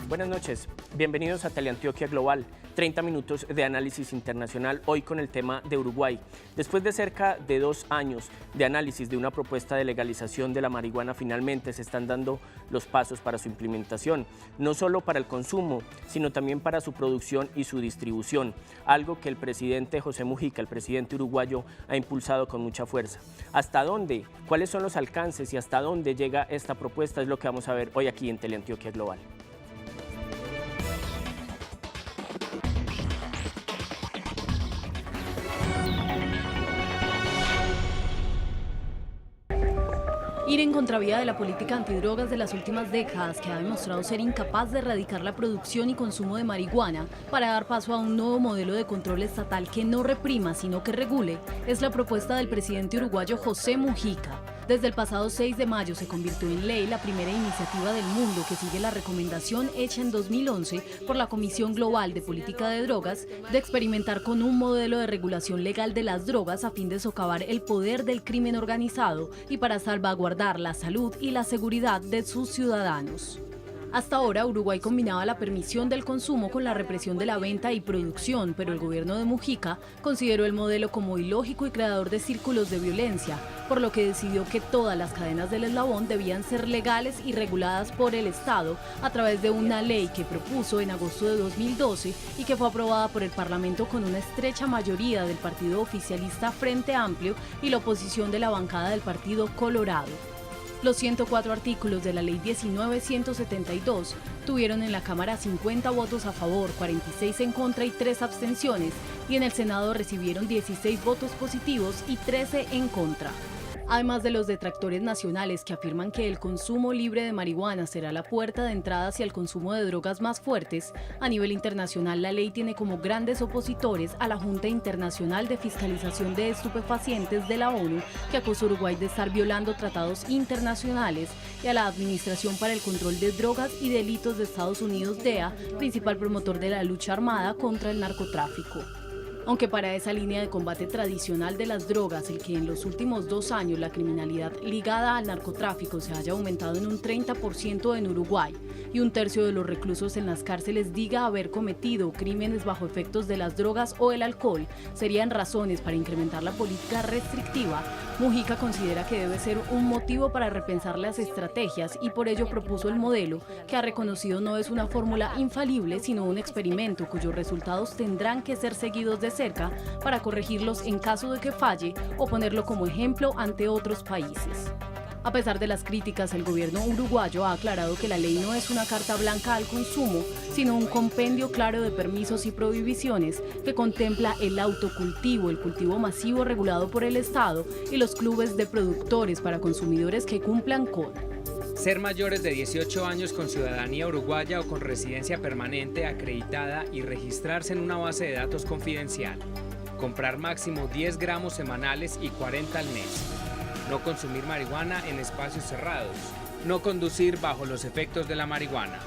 Buenas noches, bienvenidos a Teleantioquia Global, 30 minutos de análisis internacional, hoy con el tema de Uruguay. Después de cerca de 2 años de análisis de una propuesta de legalización de la marihuana, finalmente se están dando los pasos para su implementación, no solo para el consumo, sino también para su producción y su distribución, algo que el presidente José Mujica, el presidente uruguayo, ha impulsado con mucha fuerza. ¿Hasta dónde? ¿Cuáles son los alcances y hasta dónde llega esta propuesta? Es lo que vamos a ver hoy aquí en Teleantioquia Global. Ir en contravía de la política antidrogas de las últimas décadas, que ha demostrado ser incapaz de erradicar la producción y consumo de marihuana para dar paso a un nuevo modelo de control estatal que no reprima, sino que regule, es la propuesta del presidente uruguayo José Mujica. Desde el pasado 6 de mayo se convirtió en ley la primera iniciativa del mundo que sigue la recomendación hecha en 2011 por la Comisión Global de Política de Drogas de experimentar con un modelo de regulación legal de las drogas a fin de socavar el poder del crimen organizado y para salvaguardar la salud y la seguridad de sus ciudadanos. Hasta ahora, Uruguay combinaba la permisión del consumo con la represión de la venta y producción, pero el gobierno de Mujica consideró el modelo como ilógico y creador de círculos de violencia, por lo que decidió que todas las cadenas del eslabón debían ser legales y reguladas por el Estado a través de una ley que propuso en agosto de 2012 y que fue aprobada por el Parlamento con una estrecha mayoría del partido oficialista Frente Amplio y la oposición de la bancada del Partido Colorado. Los 104 artículos de la Ley 19.172 tuvieron en la Cámara 50 votos a favor, 46 en contra y 3 abstenciones, y en el Senado recibieron 16 votos positivos y 13 en contra. Además de los detractores nacionales que afirman que el consumo libre de marihuana será la puerta de entrada hacia el consumo de drogas más fuertes, a nivel internacional la ley tiene como grandes opositores a la Junta Internacional de Fiscalización de Estupefacientes de la ONU, que acusa a Uruguay de estar violando tratados internacionales, y a la Administración para el Control de Drogas y Delitos de Estados Unidos, DEA, principal promotor de la lucha armada contra el narcotráfico. Aunque para esa línea de combate tradicional de las drogas, el que en los últimos 2 años la criminalidad ligada al narcotráfico se haya aumentado en un 30% en Uruguay y 1/3 de los reclusos en las cárceles diga haber cometido crímenes bajo efectos de las drogas o el alcohol, serían razones para incrementar la política restrictiva, Mujica considera que debe ser un motivo para repensar las estrategias y por ello propuso el modelo, que ha reconocido no es una fórmula infalible, sino un experimento cuyos resultados tendrán que ser seguidos de cerca para corregirlos en caso de que falle o ponerlo como ejemplo ante otros países. A pesar de las críticas, el gobierno uruguayo ha aclarado que la ley no es una carta blanca al consumo, sino un compendio claro de permisos y prohibiciones que contempla el autocultivo, el cultivo masivo regulado por el Estado y los clubes de productores para consumidores que cumplan con ser mayores de 18 años con ciudadanía uruguaya o con residencia permanente acreditada y registrarse en una base de datos confidencial. Comprar máximo 10 gramos semanales y 40 al mes. No consumir marihuana en espacios cerrados. No conducir bajo los efectos de la marihuana.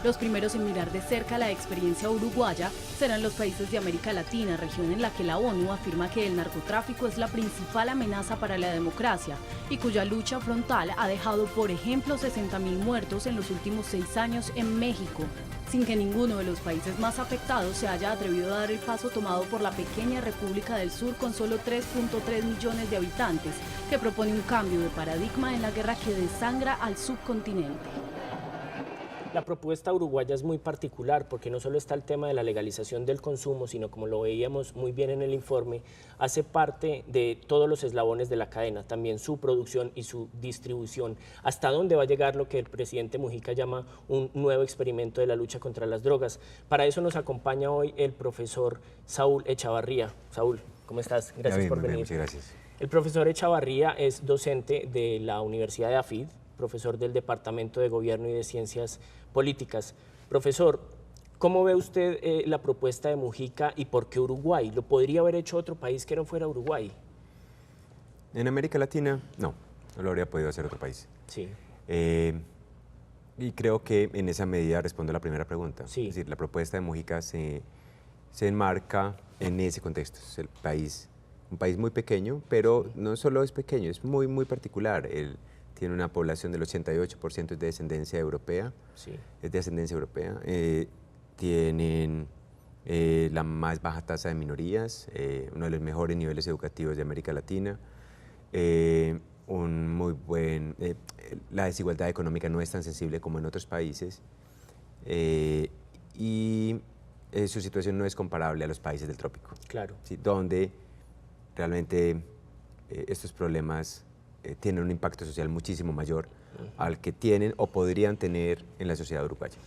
Los primeros en mirar de cerca la experiencia uruguaya serán los países de América Latina, región en la que la ONU afirma que el narcotráfico es la principal amenaza para la democracia y cuya lucha frontal ha dejado, por ejemplo, 60.000 muertos en los últimos 6 años en México, sin que ninguno de los países más afectados se haya atrevido a dar el paso tomado por la pequeña República del Sur con solo 3.3 millones de habitantes, que propone un cambio de paradigma en la guerra que desangra al subcontinente. La propuesta uruguaya es muy particular porque no solo está el tema de la legalización del consumo, sino como lo veíamos muy bien en el informe, hace parte de todos los eslabones de la cadena, también su producción y su distribución. ¿Hasta dónde va a llegar lo que el presidente Mujica llama un nuevo experimento de la lucha contra las drogas? Para eso nos acompaña hoy el profesor Saúl Echavarría. Saúl, ¿cómo estás? Gracias por venir. Muchas gracias. El profesor Echavarría es docente de la Universidad de AFID, profesor del Departamento de Gobierno y de Ciencias Políticas. Profesor, ¿cómo ve usted la propuesta de Mujica y por qué Uruguay? ¿Lo podría haber hecho otro país que no fuera Uruguay? En América Latina, no lo habría podido hacer otro país. Sí. Y creo que en esa medida respondo a la primera pregunta. Sí. Es decir, la propuesta de Mujica se se enmarca en ese contexto. Es un país muy pequeño, pero no solo es pequeño, es muy, muy particular. Él tiene una población del 88% de descendencia europea, Sí. es de ascendencia europea. Tienen la más baja tasa de minorías, uno de los mejores niveles educativos de América Latina, la desigualdad económica no es tan sensible como en otros países, y su situación no es comparable a los países del trópico, Claro. ¿sí? Donde realmente estos problemas tienen un impacto social muchísimo mayor al que tienen o podrían tener en la sociedad uruguaya.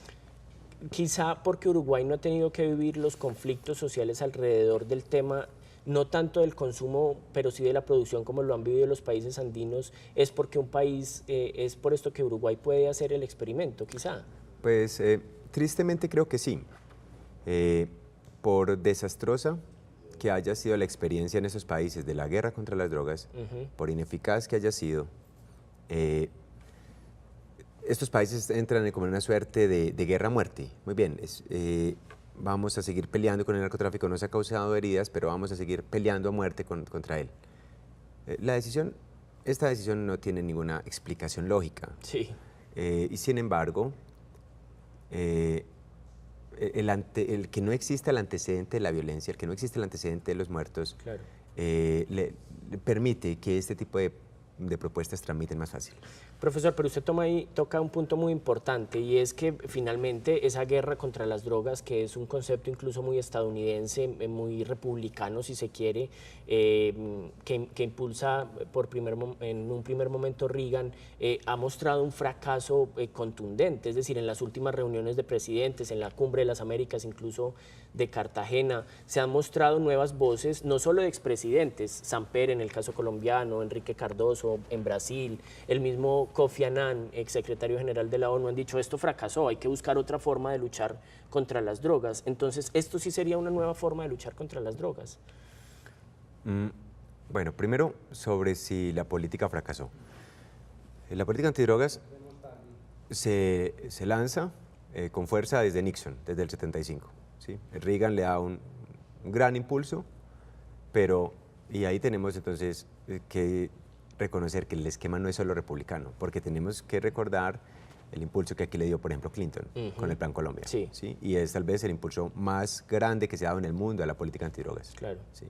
Quizá porque Uruguay no ha tenido que vivir los conflictos sociales alrededor del tema, no tanto del consumo, pero sí de la producción como lo han vivido los países andinos, es porque un país, es por esto que Uruguay puede hacer el experimento, quizá. Pues tristemente creo que sí. Por desastrosa que haya sido la experiencia en esos países de la guerra contra las drogas, por ineficaz que haya sido, estos países entran como en una suerte de guerra a muerte. Muy bien, vamos a seguir peleando con el narcotráfico, no se ha causado heridas, pero vamos a seguir peleando a muerte contra él. Esta decisión no tiene ninguna explicación lógica. Sí. Y sin embargo, el que no exista el antecedente de la violencia, el que no existe el antecedente de los muertos, Claro. le permite que este tipo de propuestas tramiten más fácil. Profesor, pero usted toca un punto muy importante, y es que finalmente esa guerra contra las drogas, que es un concepto incluso muy estadounidense, muy republicano si se quiere, que impulsa en un primer momento Reagan, ha mostrado un fracaso contundente. Es decir, en las últimas reuniones de presidentes, en la Cumbre de las Américas, incluso de Cartagena, se han mostrado nuevas voces, no solo de expresidentes, Samper en el caso colombiano, Enrique Cardoso en Brasil, el mismo Kofi Annan, exsecretario general de la ONU, han dicho esto fracasó, hay que buscar otra forma de luchar contra las drogas. Entonces, ¿esto sí sería una nueva forma de luchar contra las drogas? Bueno, primero sobre si la política fracasó. La política antidrogas se lanza con fuerza desde Nixon, desde el 75. ¿Sí? Reagan le da un gran impulso, y ahí tenemos entonces que reconocer que el esquema no es solo republicano, porque tenemos que recordar el impulso que aquí le dio, por ejemplo, Clinton con el Plan Colombia. Sí. ¿Sí? Y es tal vez el impulso más grande que se ha dado en el mundo a la política antidrogas. Claro. ¿Sí?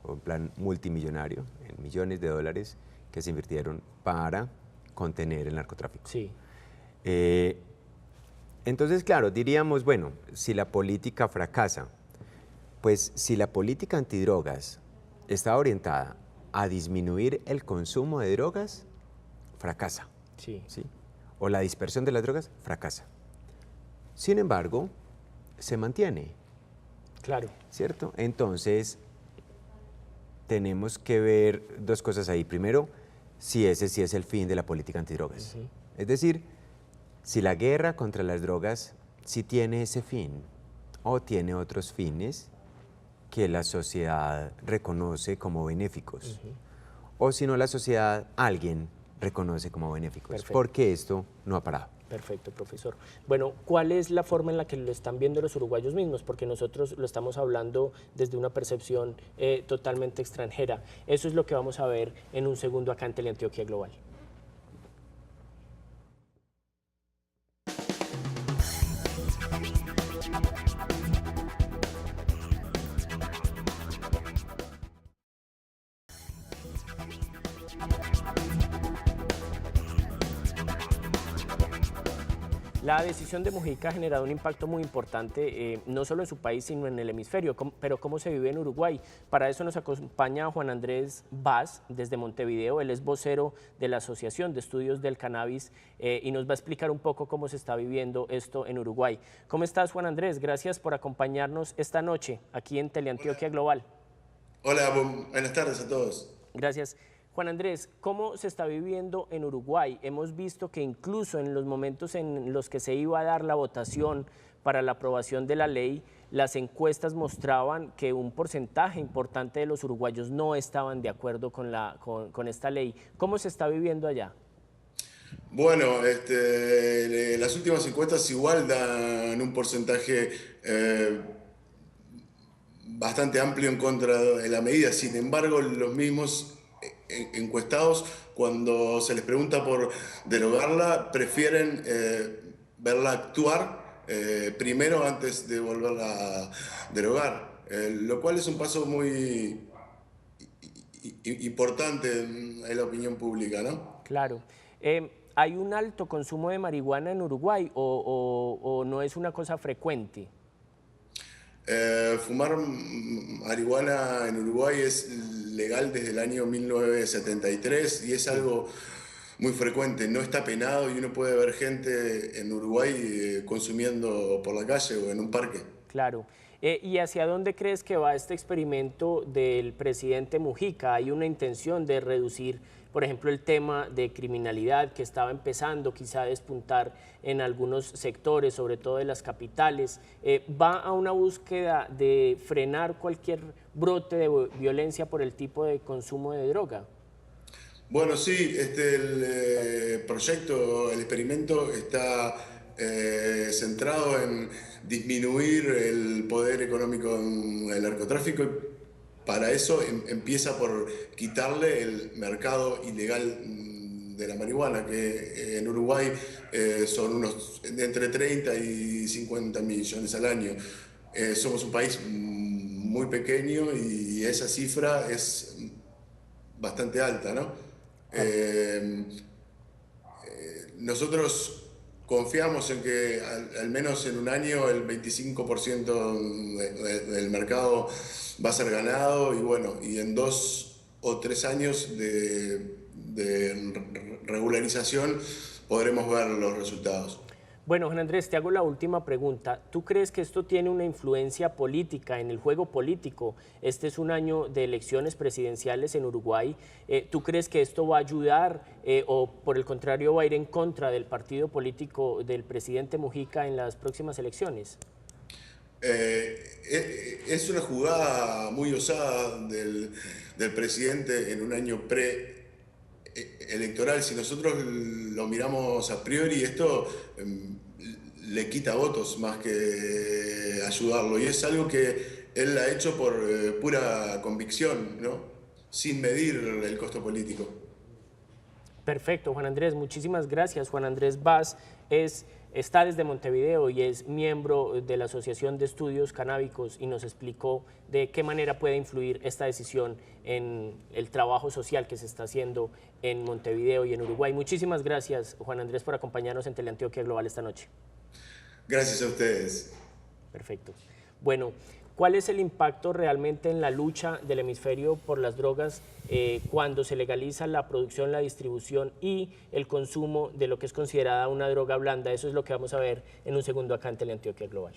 Un plan multimillonario en millones de dólares que se invirtieron para contener el narcotráfico. Sí. Entonces, claro, diríamos, bueno, si la política fracasa, pues si la política antidrogas está orientada a disminuir el consumo de drogas, fracasa. Sí. ¿Sí? O la dispersión de las drogas, fracasa. Sin embargo, se mantiene. Claro. ¿Cierto? Entonces, tenemos que ver dos cosas ahí. Primero, si ese sí es el fin de la política antidrogas. Es decir, si la guerra contra las drogas sí tiene ese fin o tiene otros fines que la sociedad reconoce como benéficos, o si no la sociedad, alguien reconoce como benéficos. Perfecto. Porque esto no ha parado. Perfecto, profesor. Bueno, ¿cuál es la forma en la que lo están viendo los uruguayos mismos? Porque nosotros lo estamos hablando desde una percepción totalmente extranjera. Eso es lo que vamos a ver en un segundo acá en Teleantioquia Global. La decisión de Mujica ha generado un impacto muy importante, no solo en su país, sino en el hemisferio. Pero ¿cómo se vive en Uruguay? Para eso nos acompaña Juan Andrés Vaz, desde Montevideo. Él es vocero de la Asociación de Estudios del Cannabis y nos va a explicar un poco cómo se está viviendo esto en Uruguay. ¿Cómo estás, Juan Andrés? Gracias por acompañarnos esta noche aquí en Teleantioquia Global. Hola, buenas tardes a todos. Gracias. Juan Andrés, ¿cómo se está viviendo en Uruguay? Hemos visto que incluso en los momentos en los que se iba a dar la votación para la aprobación de la ley, las encuestas mostraban que un porcentaje importante de los uruguayos no estaban de acuerdo con esta ley. ¿Cómo se está viviendo allá? Bueno, las últimas encuestas igual dan un porcentaje bastante amplio en contra de la medida. Sin embargo, los mismos encuestados, cuando se les pregunta por derogarla, prefieren verla actuar primero antes de volverla a derogar, lo cual es un paso muy importante en la opinión pública, ¿no? Claro. ¿Hay un alto consumo de marihuana en Uruguay o no es una cosa frecuente? Fumar marihuana en Uruguay es legal desde el año 1973 y es algo muy frecuente. No está penado y uno puede ver gente en Uruguay consumiendo por la calle o en un parque. Claro. ¿Y hacia dónde crees que va este experimento del presidente Mujica? ¿Hay una intención de reducir, por ejemplo, el tema de criminalidad que estaba empezando quizá a despuntar en algunos sectores, sobre todo de las capitales? ¿Va a una búsqueda de frenar cualquier brote de violencia por el tipo de consumo de droga? Bueno, sí, el proyecto, el experimento está centrado en disminuir el poder económico en el narcotráfico. Para eso empieza por quitarle el mercado ilegal de la marihuana, que en Uruguay son unos entre 30 y 50 millones al año. Somos un país muy pequeño y esa cifra es bastante alta, ¿no? Nosotros confiamos en que al menos en un año el 25% del mercado va a ser ganado y bueno, y en 2 o 3 años de regularización podremos ver los resultados. Bueno, Juan Andrés, te hago la última pregunta. ¿Tú crees que esto tiene una influencia política en el juego político? Este es un año de elecciones presidenciales en Uruguay. ¿Tú crees que esto va a ayudar o por el contrario va a ir en contra del partido político del presidente Mujica en las próximas elecciones? Es una jugada muy osada del presidente en un año electoral. Si nosotros lo miramos a priori, esto le quita votos más que ayudarlo, y es algo que él ha hecho por pura convicción, ¿no? Sin medir el costo político. Perfecto, Juan Andrés, muchísimas gracias. Juan Andrés Vaz está desde Montevideo y es miembro de la Asociación de Estudios Canábicos y nos explicó de qué manera puede influir esta decisión en el trabajo social que se está haciendo en Montevideo y en Uruguay. Muchísimas gracias, Juan Andrés, por acompañarnos en Teleantioquia Global esta noche. Gracias a ustedes. Perfecto. Bueno, ¿cuál es el impacto realmente en la lucha del hemisferio por las drogas cuando se legaliza la producción, la distribución y el consumo de lo que es considerada una droga blanda? Eso es lo que vamos a ver en un segundo acá en Teleantioquia Global.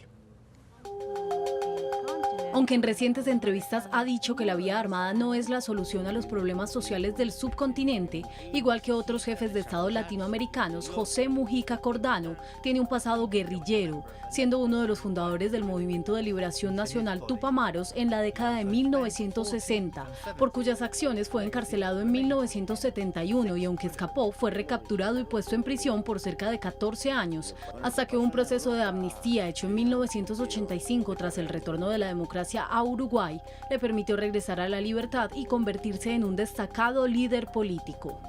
Aunque en recientes entrevistas ha dicho que la vía armada no es la solución a los problemas sociales del subcontinente, igual que otros jefes de Estado latinoamericanos, José Mujica Cordano tiene un pasado guerrillero, siendo uno de los fundadores del Movimiento de Liberación Nacional Tupamaros en la década de 1960, por cuyas acciones fue encarcelado en 1971 y aunque escapó, fue recapturado y puesto en prisión por cerca de 14 años, hasta que un proceso de amnistía hecho en 1985 tras el retorno de la democracia a Uruguay le permitió regresar a la libertad y convertirse en un destacado líder político.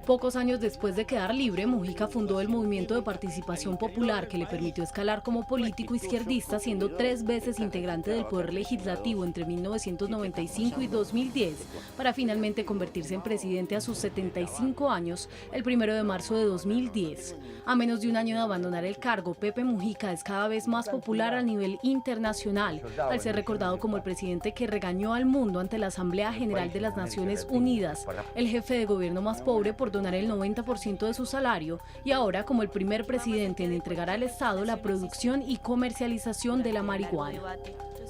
Pocos años después de quedar libre, Mujica fundó el Movimiento de Participación Popular, que le permitió escalar como político izquierdista, siendo 3 veces integrante del Poder Legislativo entre 1995 y 2010, para finalmente convertirse en presidente a sus 75 años el 1 de marzo de 2010. A menos de un año de abandonar el cargo, Pepe Mujica es cada vez más popular a nivel internacional, al ser recordado como el presidente que regañó al mundo ante la Asamblea General de las Naciones Unidas, el jefe de gobierno más pobre por donar el 90% de su salario y ahora como el primer presidente en entregar al Estado la producción y comercialización de la marihuana.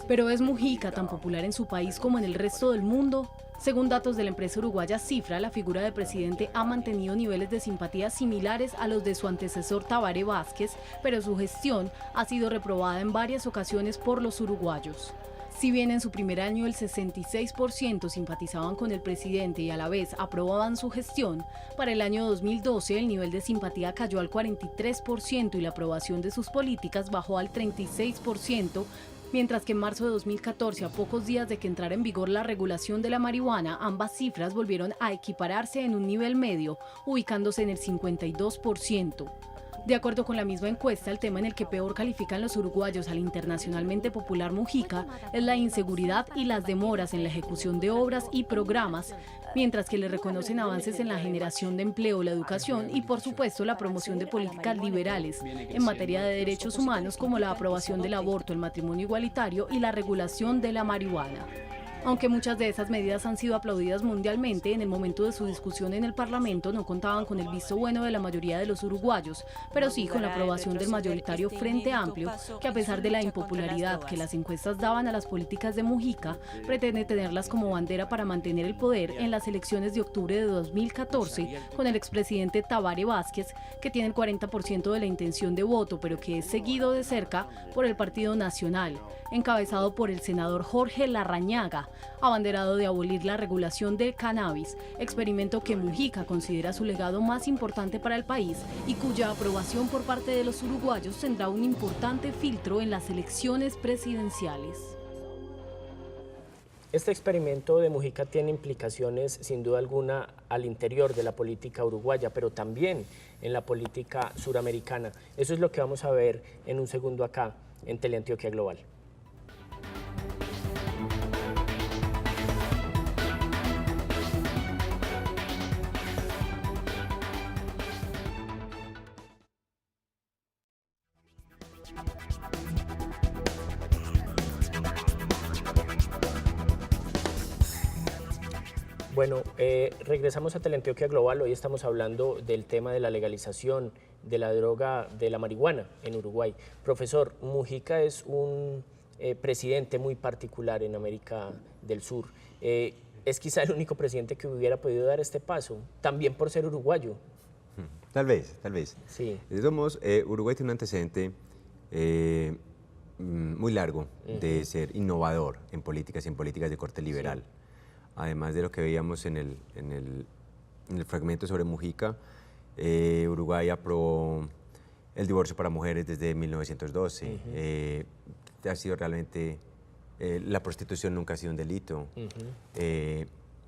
Pero ¿es Mujica tan popular en su país como en el resto del mundo? Según datos de la empresa uruguaya Cifra, la figura de presidente ha mantenido niveles de simpatía similares a los de su antecesor Tabaré Vázquez, pero su gestión ha sido reprobada en varias ocasiones por los uruguayos. Si bien en su primer año el 66% simpatizaban con el presidente y a la vez aprobaban su gestión, para el año 2012 el nivel de simpatía cayó al 43% y la aprobación de sus políticas bajó al 36%, Mientras que en marzo de 2014, a pocos días de que entrara en vigor la regulación de la marihuana, ambas cifras volvieron a equipararse en un nivel medio, ubicándose en el 52%. De acuerdo con la misma encuesta, el tema en el que peor califican los uruguayos al internacionalmente popular Mujica es la inseguridad y las demoras en la ejecución de obras y programas, mientras que le reconocen avances en la generación de empleo, la educación y, por supuesto, la promoción de políticas liberales en materia de derechos humanos como la aprobación del aborto, el matrimonio igualitario y la regulación de la marihuana. Aunque muchas de esas medidas han sido aplaudidas mundialmente, en el momento de su discusión en el Parlamento no contaban con el visto bueno de la mayoría de los uruguayos, pero sí con la aprobación del mayoritario Frente Amplio, que a pesar de la impopularidad que las encuestas daban a las políticas de Mujica, pretende tenerlas como bandera para mantener el poder en las elecciones de octubre de 2014 con el expresidente Tabaré Vázquez, que tiene el 40% de la intención de voto, pero que es seguido de cerca por el Partido Nacional, encabezado por el senador Jorge Larrañaga, abanderado de abolir la regulación del cannabis, experimento que Mujica considera su legado más importante para el país y cuya aprobación por parte de los uruguayos tendrá un importante filtro en las elecciones presidenciales. Este experimento de Mujica tiene implicaciones, sin duda alguna, al interior de la política uruguaya, pero también en la política suramericana. Eso es lo que vamos a ver en un segundo acá, en Teleantioquia Global. Bueno, regresamos a Teleantioquia Global. Hoy estamos hablando del tema de la legalización de la droga, de la marihuana en Uruguay. Profesor, Mujica es un presidente muy particular en América del Sur. Es quizá el único presidente que hubiera podido dar este paso, también por ser uruguayo. Tal vez, tal vez. Sí. De todos modos, Uruguay tiene un antecedente muy largo de ser innovador en políticas y en políticas de corte liberal. Sí. Además de lo que veíamos en el fragmento sobre Mujica, Uruguay aprobó el divorcio para mujeres desde 1912. Ha sido realmente, la prostitución nunca ha sido un delito.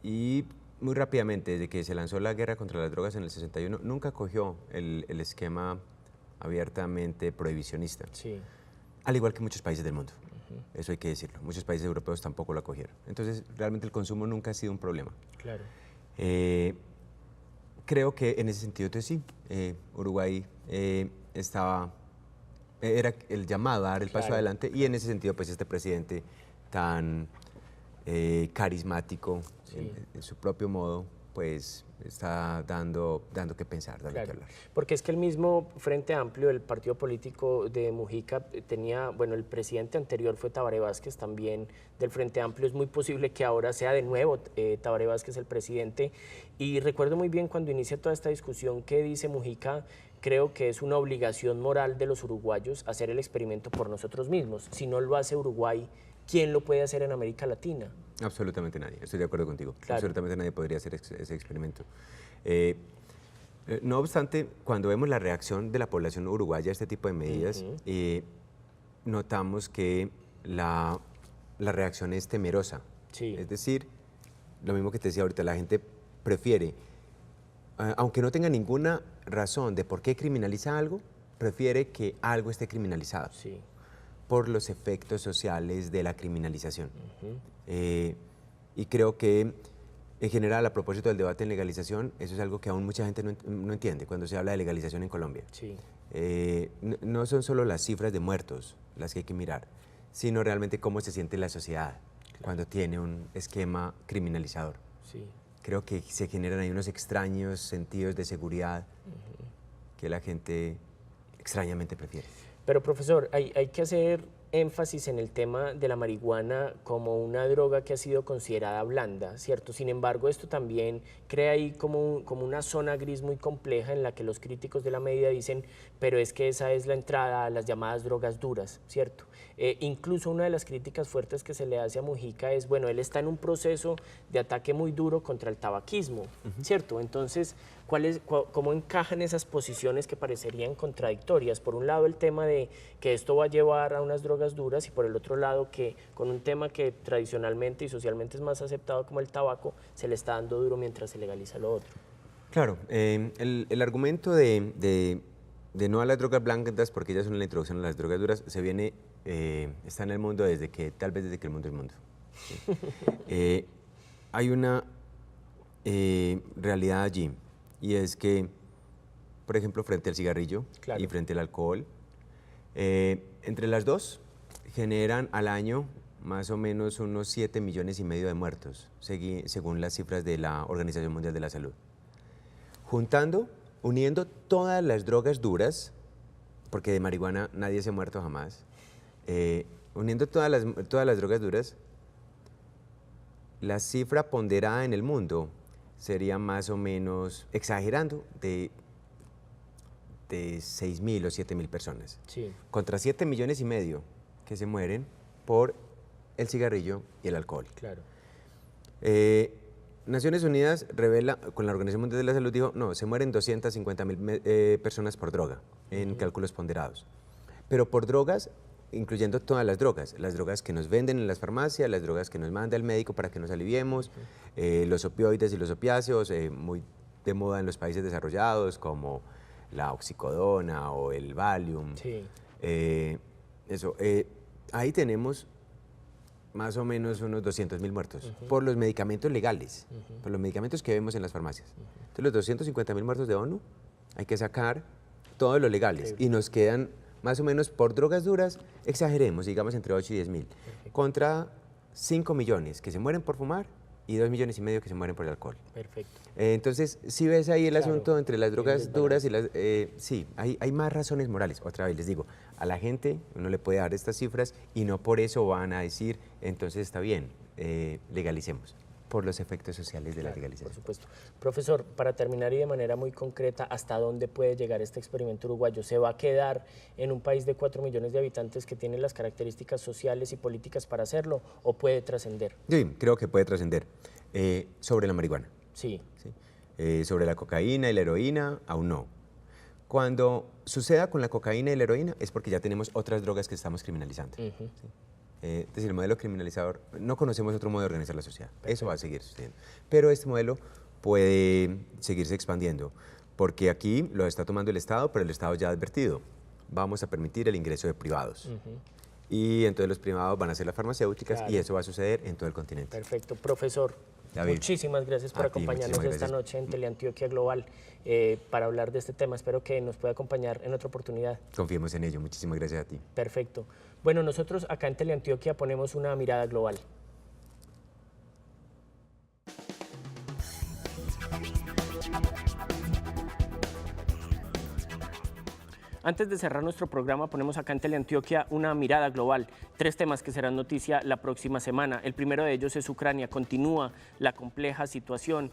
Y muy rápidamente, desde que se lanzó la guerra contra las drogas en el 61, nunca cogió el esquema abiertamente prohibicionista. Sí. Al igual que muchos países del mundo. Eso hay que decirlo. Muchos países europeos tampoco lo acogieron. Entonces, realmente el consumo nunca ha sido un problema. Claro. Creo que en ese sentido, entonces sí, Uruguay era el llamado a dar el paso adelante, y en ese sentido, pues este presidente tan carismático, sí, en su propio modo, pues está dando que pensar, dando que hablar. Porque es que el mismo Frente Amplio, el partido político de Mujica, tenía, bueno, el presidente anterior fue Tabaré Vázquez, también del Frente Amplio. Es muy posible que ahora sea de nuevo Tabaré Vázquez el presidente. Y recuerdo muy bien cuando inicia toda esta discusión que dice Mujica: creo que es una obligación moral de los uruguayos hacer el experimento por nosotros mismos. Si no lo hace Uruguay, ¿quién lo puede hacer en América Latina? Absolutamente nadie, estoy de acuerdo contigo. Claro. Absolutamente nadie podría hacer ese experimento. No obstante, cuando vemos la reacción de la población uruguaya a este tipo de medidas, notamos que la reacción es temerosa. Sí. Es decir, lo mismo que te decía ahorita, la gente prefiere, aunque no tenga ninguna razón de por qué criminaliza algo, prefiere que algo esté criminalizado. Sí. Por los efectos sociales de la criminalización. Y creo que, en general, a propósito del debate en legalización, eso es algo que aún mucha gente no entiende cuando se habla de legalización en Colombia. Sí. No son solo las cifras de muertos las que hay que mirar, sino realmente cómo se siente la sociedad cuando tiene un esquema criminalizador. Sí. Creo que se generan ahí unos extraños sentidos de seguridad que la gente extrañamente prefiere. Pero, profesor, hay que hacer énfasis en el tema de la marihuana como una droga que ha sido considerada blanda, ¿cierto? Sin embargo, esto también crea ahí como una zona gris muy compleja en la que los críticos de la medida dicen, pero es que esa es la entrada a las llamadas drogas duras, ¿cierto? Incluso una de las críticas fuertes que se le hace a Mujica es, bueno, él está en un proceso de ataque muy duro contra el tabaquismo, ¿cierto? Entonces, ¿cómo encajan esas posiciones que parecerían contradictorias? Por un lado, el tema de que esto va a llevar a unas drogas duras y por el otro lado, que con un tema que tradicionalmente y socialmente es más aceptado como el tabaco, se le está dando duro mientras se legaliza lo otro. Claro, el argumento de no a las drogas blancas porque ellas son la introducción a las drogas duras está en el mundo tal vez desde que el mundo es mundo. ¿Sí? Hay una realidad allí y es que, por ejemplo, frente al cigarrillo y frente al alcohol, entre las dos generan al año más o menos unos 7,5 millones de muertos, según las cifras de la Organización Mundial de la Salud. Uniendo todas las drogas duras, porque de marihuana nadie se ha muerto jamás, uniendo todas las drogas duras, la cifra ponderada en el mundo sería más o menos, exagerando, de 6,000 o 7,000 personas. Sí. Contra 7,5 millones que se mueren por el cigarrillo y el alcohol. Claro. Naciones Unidas revela, con la Organización Mundial de la Salud, dijo, no, se mueren 250,000 personas por droga, en cálculos ponderados. Pero por drogas, incluyendo todas las drogas que nos venden en las farmacias, las drogas que nos manda el médico para que nos aliviemos, los opioides y los opiáceos, muy de moda en los países desarrollados, como la oxicodona o el Valium. Sí. Ahí tenemos más o menos unos 200,000 muertos por los medicamentos legales, por los medicamentos que vemos en las farmacias. Entonces, los 250,000 muertos de ONU, hay que sacar todos los legales y nos quedan más o menos por drogas duras, exageremos, digamos entre 8 y 10,000, contra 5 millones que se mueren por fumar y 2,5 millones que se mueren por el alcohol. Perfecto. Entonces, si ves ahí el asunto entre las drogas duras y las... sí, hay más razones morales. Otra vez les digo, a la gente uno le puede dar estas cifras y no por eso van a decir, entonces está bien, legalicemos, por los efectos sociales de la legalización. Por supuesto. Profesor, para terminar y de manera muy concreta, ¿hasta dónde puede llegar este experimento uruguayo? ¿Se va a quedar en un país de 4 millones de habitantes que tiene las características sociales y políticas para hacerlo o puede trascender? Sí, creo que puede trascender. Sobre la marihuana. Sí. ¿Sí? Sobre la cocaína y la heroína, aún no. Cuando suceda con la cocaína y la heroína es porque ya tenemos otras drogas que estamos criminalizando. ¿Sí? Es decir, el modelo criminalizador, no conocemos otro modo de organizar la sociedad. Perfecto. Eso va a seguir sucediendo. Pero este modelo puede seguirse expandiendo, porque aquí lo está tomando el Estado, pero el Estado ya ha advertido, vamos a permitir el ingreso de privados. Y entonces los privados van a ser las farmacéuticas y eso va a suceder en todo el continente. Perfecto. Profesor, David, muchísimas gracias por acompañarnos esta noche en Teleantioquia Global para hablar de este tema. Espero que nos pueda acompañar en otra oportunidad. Confiemos en ello. Muchísimas gracias a ti. Perfecto. Bueno, nosotros acá en Teleantioquia ponemos una mirada global. Antes de cerrar nuestro programa, ponemos acá en Teleantioquia una mirada global. 3 temas que serán noticia la próxima semana. El primero de ellos es Ucrania. Continúa la compleja situación.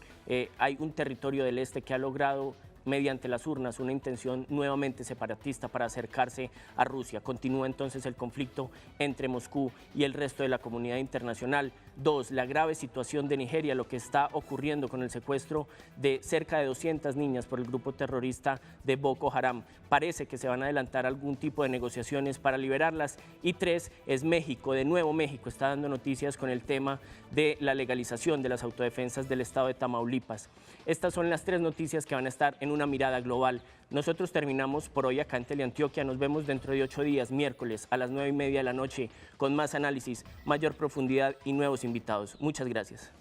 Hay un territorio del este que ha logrado, mediante las urnas, una intención nuevamente separatista para acercarse a Rusia. Continúa entonces el conflicto entre Moscú y el resto de la comunidad internacional. 2, la grave situación de Nigeria, lo que está ocurriendo con el secuestro de cerca de 200 niñas por el grupo terrorista de Boko Haram. Parece que se van a adelantar algún tipo de negociaciones para liberarlas. Y 3, es México. De nuevo, México está dando noticias con el tema de la legalización de las autodefensas del estado de Tamaulipas. Estas son las 3 noticias que van a estar en una mirada global. Nosotros terminamos por hoy acá en Teleantioquia. Nos vemos dentro de 8 días, miércoles a las 9:30 de la noche, con más análisis, mayor profundidad y nuevos invitados. Muchas gracias.